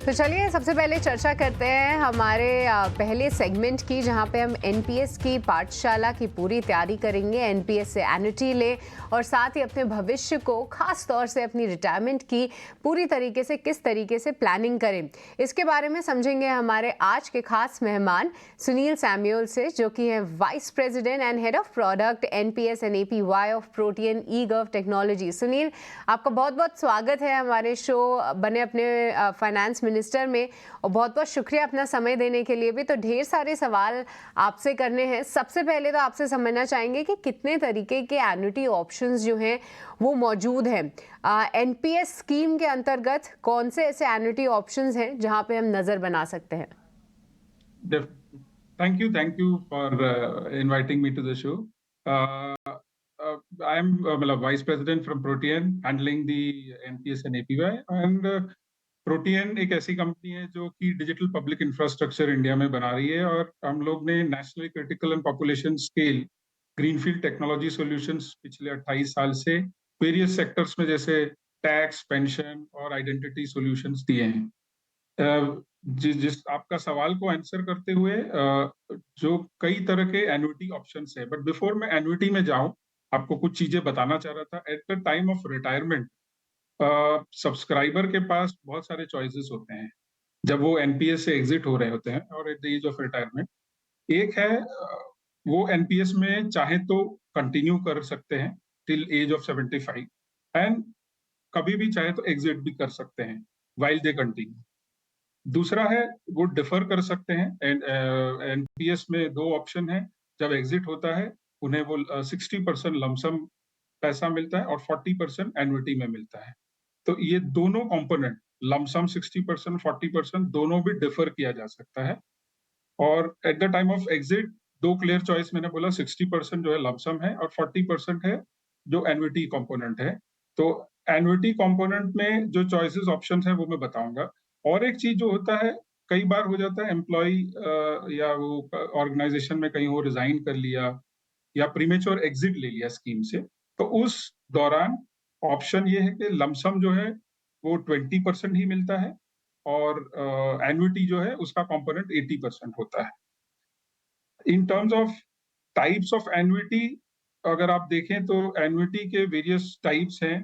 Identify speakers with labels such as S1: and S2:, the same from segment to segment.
S1: तो चलिए सबसे पहले चर्चा करते हैं हमारे पहले सेगमेंट की, जहां पे हम एनपीएस की पाठशाला की पूरी तैयारी करेंगे। एनपीएस से एन्युटी ले और साथ ही अपने भविष्य को, खास तौर से अपनी रिटायरमेंट की पूरी तरीके से किस तरीके से प्लानिंग करें, इसके बारे में समझेंगे हमारे आज के खास मेहमान सुनील सैमुअल से, जो कि हैं vice president and head of product NPS and APY of Protean eGov technology. Sunil, आपका बहुत बहुत स्वागत है हमारे शो बने अपने फाइनेंस मिनिस्टर में, और बहुत बहुत शुक्रिया अपना समय देने के लिए भी। तो ढेर सारे सवाल आपसे करने हैं। सबसे पहले तो आपसे समझना चाहेंगे कि कितने तरीके के एन्युटी ऑप्शंस जो हैं वो मौजूद हैं। एनपीएस स्कीम के अंतर्गत कौन से ऐसे एन्युटी ऑप्शंस हैं जहां पे हम नजर बना सकते हैं?
S2: Thank you for inviting me to the show. I am Vice President from Protean, handling the NPS and APY. And Protean एक ऐसी कंपनी है जो कि डिजिटल पब्लिक इंफ्रास्ट्रक्चर इंडिया में बना रही है, और हम लोग ने nationally critical and population scale greenfield technology solutions पिछले 28 साल से वेरियस सेक्टर्स में, जैसे टैक्स, पेंशन और आइडेंटिटी सॉल्यूशंस दिए हैं। जिस आपका सवाल को आंसर करते हुए, जो कई तरह के एन्युटी ऑप्शंस है, बट बिफोर मैं एन्युटी में जाऊं, आपको कुछ चीजें बताना चाह रहा था। At the time of retirement subscriber के पास बहुत सारे चॉइसेस होते हैं जब वो एनपीएस से एग्जिट हो रहे होते हैं और at the age of retirement. एक है, वो एनपीएस में चाहे तो कंटिन्यू कर सकते हैं टिल एज ऑफ 75, एंड कभी भी चाहे तो एग्जिट भी कर सकते हैं वाइल दे कंटिन्यू। दूसरा है, वो डिफर कर सकते हैं। एनपीएस में दो ऑप्शन है। जब एग्जिट होता है, उन्हें वो 60% लमसम पैसा मिलता है और 40% एन्युटी में मिलता है। तो ये दोनों कंपोनेंट, लमसम 60%, 40%, दोनों भी डिफर किया जा सकता है। और at the time of exit दो क्लियर चॉइस मैंने बोला, 60% जो है लमसम है और 40% है जो एन्युटी कंपोनेंट है। तो एन्युटी कंपोनेंट में जो चॉइसेस ऑप्शंस है वो मैं बताऊंगा। और एक चीज जो होता है, कई बार हो जाता है एम्प्लॉय या वो ऑर्गेनाइजेशन में कहीं वो रिजाइन कर लिया या प्रीमेच्योर एग्जिट ले लिया स्कीम से, तो उस दौरान ऑप्शन ये है कि लमसम जो है वो 20% ही मिलता है, और एन्युटी जो है उसका कंपोनेंट 80% होता है। In terms of types of annuity, अगर आप देखें तो एन्युटी के वेरियस टाइप्स हैं।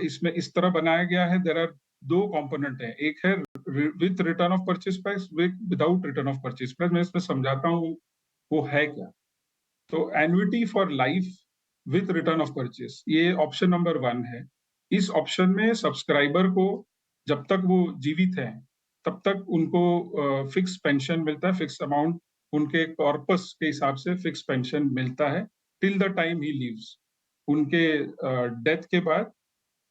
S2: इसमें इस तरह बनाया गया है, देयर आर दो कंपोनेंट हैं। एक है with return of purchase price, without return of purchase price. मैं इसमें समझाता हूँ वो है क्या। तो annuity for life with return of purchase, ये ऑप्शन नंबर 1 है। इस ऑप्शन में सब्सक्राइबर को जब तक वो जीवित हैं तब तक उनको फिक्स पेंशन मिलता है, फिक्स अमाउंट उनके कॉर्पस के हिसाब से फिक्स पेंशन मिलता है till the time he leaves. उनके डेथ के बाद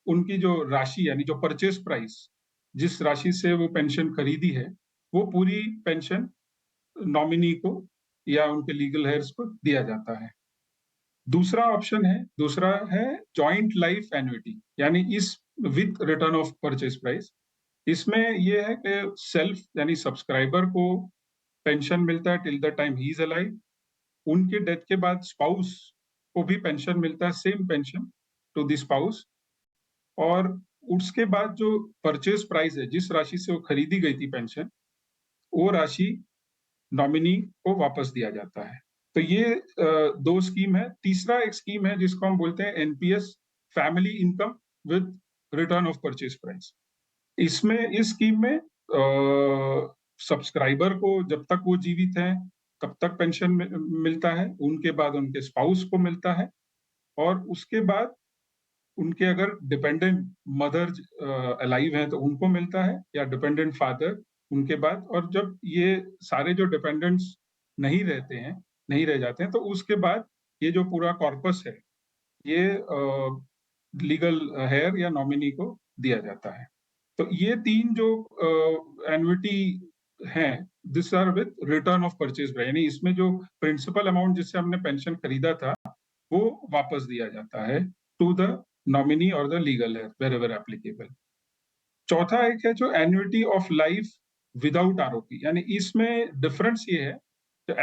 S2: उनकी जो राशि, यानी जो परचेज प्राइस, जिस राशि से वो पेंशन खरीदी है, वो पूरी पेंशन नॉमिनी को या उनके लीगल हेयर्स को दिया जाता है। दूसरा है जॉइंट लाइफ एन्युटी, यानी इस with return of purchase price. इसमें यह है कि सेल्फ यानी सब्सक्राइबर को पेंशन मिलता है till the time he is alive. उनके डेथ के बाद स्पाउस को भी पेंशन मिलता है, same pension to the spouse. और उसके बाद जो परचेज प्राइस है, जिस राशि से वो खरीदी गई थी पेंशन, वो राशि नॉमिनी को वापस दिया जाता है। तो ये दो स्कीम है। तीसरा एक स्कीम है जिसको हम बोलते हैं NPS family income with return of purchase price. इसमें इस स्कीम में सब्सक्राइबर को जब तक वो जीवित हैं तब तक पेंशन मिलता है, उनके बाद उनके स्पाउस को मिलता है, और उसके बाद उनके अगर डिपेंडेंट मदर अलाइव हैं तो उनको मिलता है, या डिपेंडेंट फादर उनके बाद। और जब ये सारे जो डिपेंडेंट्स नहीं रहते हैं, नहीं रह जाते हैं, तो उसके बाद ये जो पूरा कॉर्पस है ये लीगल हेयर या नॉमिनी को दिया जाता है। तो ये तीन जो एन्युटी हैं, this are with return of purchase price, यानी इसमें जो प्रिंसिपल अमाउंट जिससे हमने पेंशन खरीदा था वो वापस दिया जाता है टू द नॉमिनी और the legal heir wherever applicable. चौथा एक है जो annuity of life without ROP, यानी इसमें डिफरेंस ये है, तो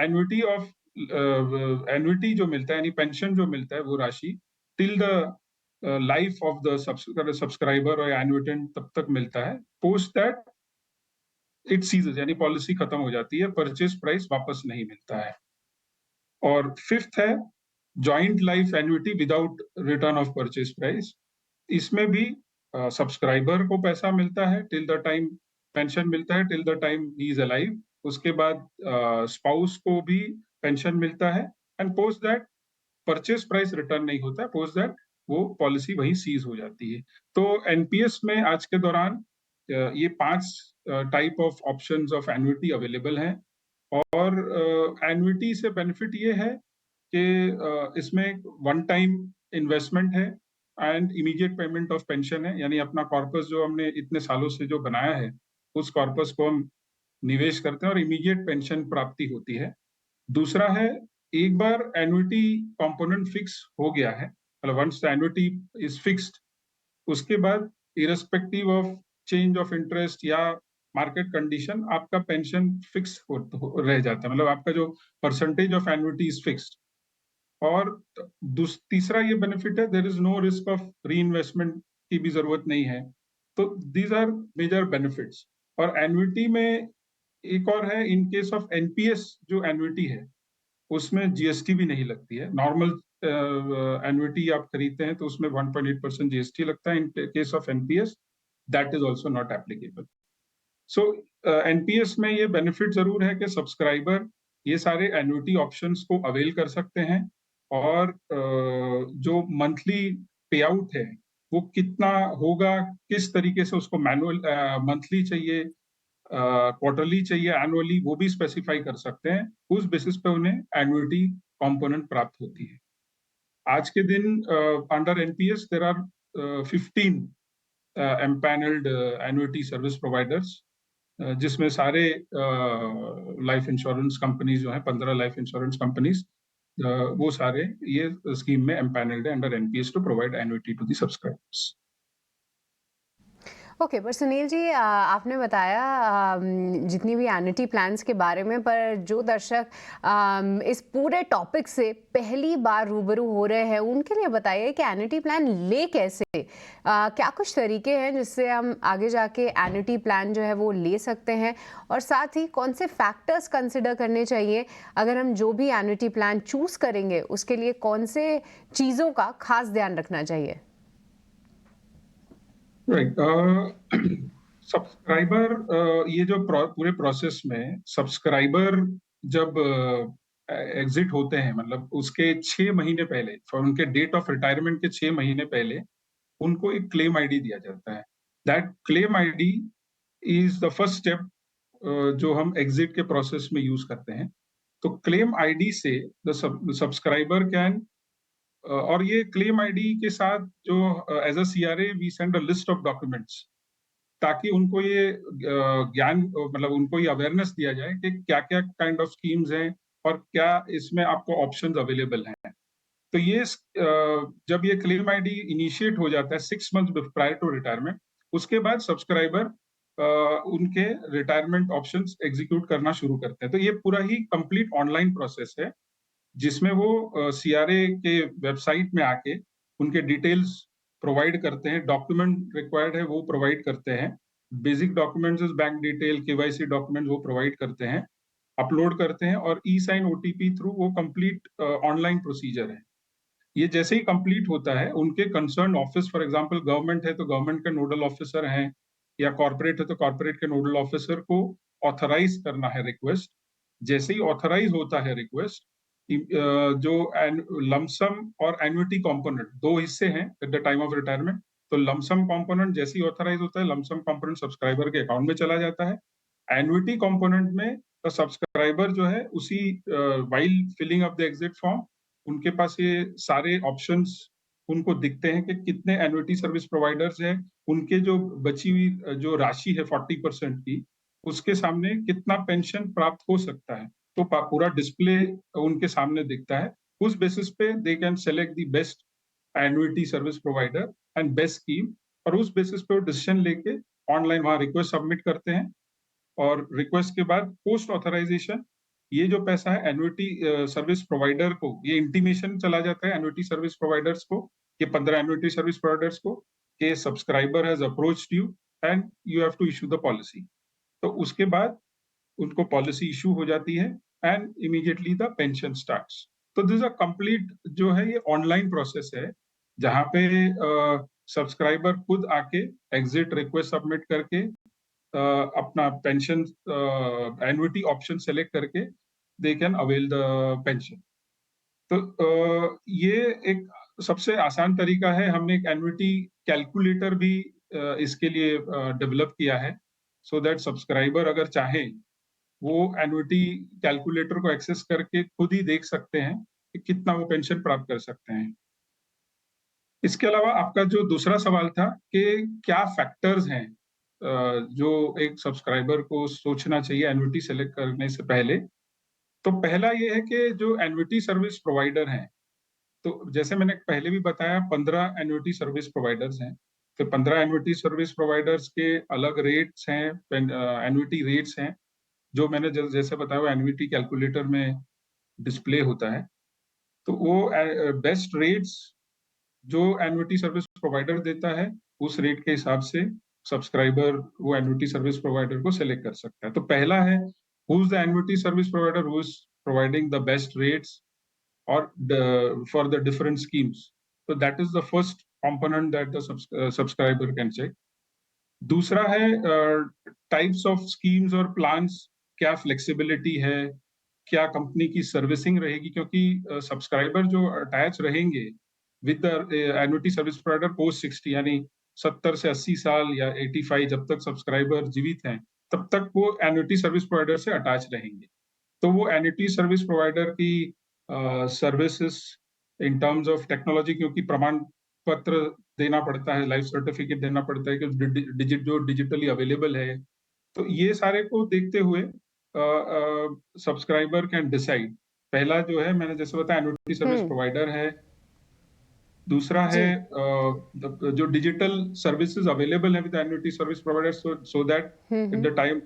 S2: एन्युटी जो मिलता है, यानी पेंशन जो मिलता है, वो राशि till the life of the subscriber और एन्युटेंट तब तक मिलता है। पोस्ट दैट इट सीजेस, यानी पॉलिसी खत्म हो जाती है, परचेज प्राइस वापस नहीं मिलता है। और फिफ्थ है joint life annuity without return of purchase price. इसमें भी सब्सक्राइबर को पैसा मिलता है टिल द टाइम, पेंशन मिलता है till the time he is alive. उसके बाद स्पाउस को भी पेंशन मिलता है, and post that purchase price return नहीं होता है, पोस्ट दैट वो पॉलिसी वहीं सीज हो जाती है। तो एनपीएस में आज के दौरान ये 5 type of options of annuity available हैं। और एन्युटी से बेनिफिट ये है कि इसमें वन टाइम इन्वेस्टमेंट है and immediate payment of pension है, यानी अपना कॉर्पस जो हमने इतने सालों से जो बनाया है, उस कॉर्पस को हम निवेश करते हैं और इमीडिएट पेंशन प्राप्ति होती है। दूसरा है, एक बार एन्युटी कंपोनेंट फिक्स हो गया है, मतलब once the annuity is fixed, उसके बाद irrespective of change of interest या मार्केट कंडीशन आपका पेंशन फिक्स रह जाता है, मतलब आपका जो percentage of annuity is fixed. और तीसरा ये बेनिफिट है, there is no risk of reinvestment की भी जरूरत नहीं है। तो दीज आर मेजर बेनिफिट्स। और एन्युटी में एक और है, इन केस ऑफ एनपीएस जो एन्युटी है उसमें जीएसटी भी नहीं लगती है। नॉर्मल एन्युटी आप खरीदते हैं तो उसमें 1.8% जीएसटी लगता है। In case of NPS that is also not applicable. So NPS में ये बेनिफिट जरूर है कि सब्सक्राइबर ये सारे एन्युटी ऑप्शंस को अवेल कर सकते हैं, और जो मंथली पे आउट है वो कितना होगा, किस तरीके से उसको मैनुअल मंथली चाहिए, क्वार्टरली चाहिए, एनुअली, वो भी स्पेसिफाई कर सकते हैं। उस बेसिस पे उन्हें एन्युटी कंपोनेंट प्राप्त होती है। आज के दिन under NPS there are 15 empanelled annuity service providers, जिसमें सारे लाइफ इंश्योरेंस कंपनीज जो हैं, 15 लाइफ इंश्योरेंस कंपनीज, वो सारे ये स्कीम में एम्पैनल्ड है under NPS to provide annuity to the subscribers.
S1: Okay, पर सुनील जी, आपने बताया जितनी भी एन्युटी प्लान्स के बारे में, पर जो दर्शक इस पूरे टॉपिक से पहली बार रूबरू हो रहे हैं उनके लिए बताइए कि एन्युटी प्लान ले कैसे, क्या कुछ तरीके हैं जिससे हम आगे जाके एन्युटी प्लान जो है वो ले सकते हैं, और साथ ही कौन से फैक्टर्स कंसिडर करने चाहिए अगर हम जो भी एन्युटी प्लान चूज करेंगे उसके लिए कौन से चीज़ों का खास ध्यान रखना चाहिए?
S2: राइट। सब्सक्राइबर ये जो पूरे प्रोसेस में सब्सक्राइबर जब एग्जिट होते हैं, मतलब उसके 6 महीने पहले, उनके डेट ऑफ रिटायरमेंट के 6 महीने पहले उनको एक क्लेम आईडी दिया जाता है। That claim ID is the first step जो हम एग्जिट के प्रोसेस में यूज करते हैं। तो क्लेम आईडी से द सब्सक्राइबर कैन, और ये क्लेम आईडी के साथ जो as a CRA we send a list of documents, ताकि उनको ये ज्ञान, मतलब उनको ये अवेयरनेस दिया जाए कि क्या क्या काइंड ऑफ स्कीम्स हैं और क्या इसमें आपको ऑप्शंस अवेलेबल हैं। तो ये जब ये क्लेम आईडी इनिशिएट हो जाता है 6 मंथ प्रायर टू रिटायरमेंट, उसके बाद सब्सक्राइबर उनके रिटायरमेंट ऑप्शंस एग्जीक्यूट करना शुरू करते हैं। तो ये पूरा ही कंप्लीट ऑनलाइन प्रोसेस है, जिसमें वो सीआरए के वेबसाइट में आके उनके डिटेल्स प्रोवाइड करते हैं, डॉक्यूमेंट रिक्वायर्ड है वो प्रोवाइड करते हैं, basic documents bank detail, KYC document वो प्रोवाइड करते हैं, अपलोड करते हैं, और ई साइन ओटीपी थ्रू वो कंप्लीट ऑनलाइन प्रोसीजर है। ये जैसे ही कंप्लीट होता है, उनके concern office, for example government है तो गवर्नमेंट के नोडल ऑफिसर हैं, या कॉर्पोरेट है तो कॉर्पोरेट के नोडल ऑफिसर को ऑथराइज करना है रिक्वेस्ट। जैसे ही ऑथराइज होता है रिक्वेस्ट, जो लमसम और एन्युटी कंपोनेंट, दो हिस्से हैं at the time of retirement. तो लमसम कंपोनेंट जैसे ही ऑथराइज होता है, लमसम कंपोनेंट सब्सक्राइबर के अकाउंट में चला जाता है। एन्युटी कंपोनेंट में तो सब्सक्राइबर जो है उसी while filling up the exit form, उनके पास ये सारे ऑप्शंस उनको दिखते हैं कि कितने एन्युटी सर्विस प्रोवाइडर्स हैं, उनके जो बची हुई जो राशि है 40% की, उसके सामने कितना पेंशन प्राप्त हो सकता है। तो पूरा डिस्प्ले उनके सामने दिखता है। उस बेसिस पे they can select the best annuity service provider and best scheme, और उस बेसिस पे वो डिसीजन लेके ऑनलाइन वहां रिक्वेस्ट सबमिट करते हैं। और रिक्वेस्ट के बाद पोस्ट ऑथराइजेशन ये जो पैसा है एन्युटी सर्विस प्रोवाइडर को, ये इंटीमेशन चला जाता है एन्युटी सर्विस प्रोवाइडर्स को, ये 15 एन्युटी सर्विस प्रोवाइडर्स को, कि subscriber has approached you and you have to issue the policy. तो उसके बाद उनको पॉलिसी इशू हो जाती है and immediately the pension starts. तो दिस अ कंप्लीट जो है ये ऑनलाइन प्रोसेस है, जहाँ पे सब्सक्राइबर खुद आके एग्जिट रिक्वेस्ट सबमिट करके अपना पेंशन एन्युटी ऑप्शन सेलेक्ट करके they can avail the pension. तो ये एक सबसे आसान तरीका है। हमने एक एन्युटी कैलकुलेटर भी इसके लिए डेवलप किया है, सो दैट सब्सक्राइबर अगर चाहे वो एन्युटी कैलकुलेटर को एक्सेस करके खुद ही देख सकते हैं कि कितना वो पेंशन प्राप्त कर सकते हैं। इसके अलावा आपका जो दूसरा सवाल था कि क्या फैक्टर्स हैं जो एक सब्सक्राइबर को सोचना चाहिए एन्युटी सेलेक्ट करने से पहले। तो पहला ये है कि जो एन्युटी सर्विस प्रोवाइडर हैं, तो जैसे मैंने पहले भी बताया 15 एन्युटी सर्विस प्रोवाइडर्स हैं। तो 15 एन्युटी सर्विस प्रोवाइडर्स के अलग रेट्स हैं, एन्युटी रेट्स हैं, जो मैंने जैसे बताया वो एन्युटी कैलकुलेटर में डिस्प्ले होता है। तो वो बेस्ट रेट्स जो एन्युटी सर्विस प्रोवाइडर देता है, उस रेट के हिसाब से सब्सक्राइबर वो एन्युटी सर्विस प्रोवाइडर को सेलेक्ट कर सकता है। तो पहला है, who is the annuity service provider who is providing the best rates or for the different schemes. So that is the first component that the subscriber can check. दूसरा है types of schemes और plans, क्या flexibility है, क्या company की servicing रहेगी, क्योंकि subscriber जो अटैच रहेंगे with the annuity service provider post 60, यानी 70 से 80 साल या 85, जब तक सब्सक्राइबर जीवित हैं तब तक वो एन्युटी सर्विस प्रोवाइडर से अटैच रहेंगे। तो वो एन्युटी सर्विस प्रोवाइडर की services in terms of technology, क्योंकि प्रमाण पत्र देना पड़ता है, लाइफ सर्टिफिकेट देना पड़ता है कि जो डिजिटली अवेलेबल है, तो ये सारे को देखते हुए सब्सक्राइबर कैन डिसाइड। पहला जो है मैंने जैसे बताया एन्युटी सर्विस प्रोवाइडर है। दूसरा है जो डिजिटल सर्विसेज अवेलेबल है with annuity service provider, so that at the time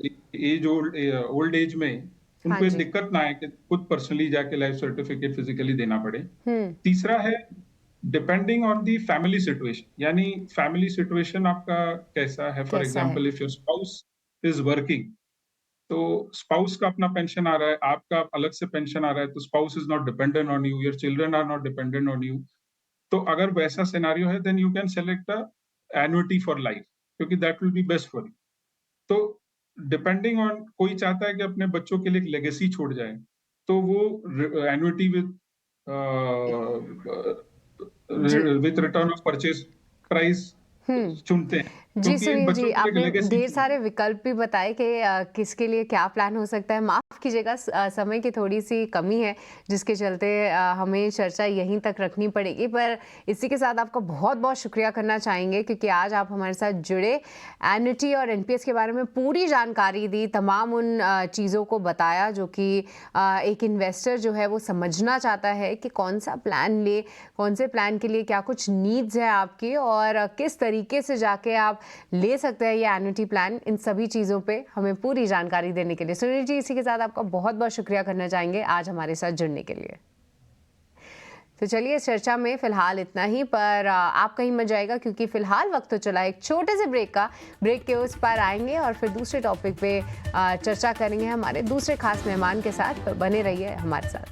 S2: old age में उनको ये दिक्कत ना आए कि खुद पर्सनली जाके लाइफ सर्टिफिकेट फिजिकली देना पड़े। तीसरा है depending on the family situation, यानी फैमिली सिचुएशन आपका कैसा है। For example if your spouse is working, तो स्पाउस का अपना पेंशन आ रहा है, आपका अलग से पेंशन आ रहा है, तो spouse is not dependent on you, your children are not dependent on you. तो अगर वैसा सिनेरियो है then you can select a annuity for life, क्योंकि that will be best for you. तो डिपेंडिंग ऑन, कोई चाहता है कि अपने बच्चों के लिए एक लेगेसी छोड़ जाए, तो वो annuity with return of purchase price चुनते हैं।
S1: जी सुनील जी, आपने ढेर सारे विकल्प भी बताए कि किसके लिए क्या प्लान हो सकता है। माफ़ कीजिएगा, समय की थोड़ी सी कमी है जिसके चलते हमें चर्चा यहीं तक रखनी पड़ेगी, पर इसी के साथ आपका बहुत बहुत शुक्रिया करना चाहेंगे क्योंकि आज आप हमारे साथ जुड़े, एन्युटी और एनपीएस के बारे में पूरी जानकारी दी, तमाम उन चीज़ों को बताया जो कि एक इन्वेस्टर जो है वो समझना चाहता है कि कौन सा प्लान ले, कौन से प्लान के लिए क्या कुछ नीड्स है आपकी और किस तरीके से जाके आप ले सकते हैं ये एन्युटी प्लान। इन सभी चीज़ों पे हमें पूरी जानकारी देने के लिए सुनील जी, इसी के साथ आपका बहुत बहुत शुक्रिया करना चाहेंगे आज हमारे साथ जुड़ने के लिए। तो चलिए, इस चर्चा में फिलहाल इतना ही, पर आप कहीं मत जाएगा क्योंकि फिलहाल वक्त तो चला एक छोटे से ब्रेक का। ब्रेक के उस पार आएंगे और फिर दूसरे टॉपिक पे चर्चा करेंगे हमारे दूसरे खास मेहमान के साथ। बने रहिए हमारे साथ।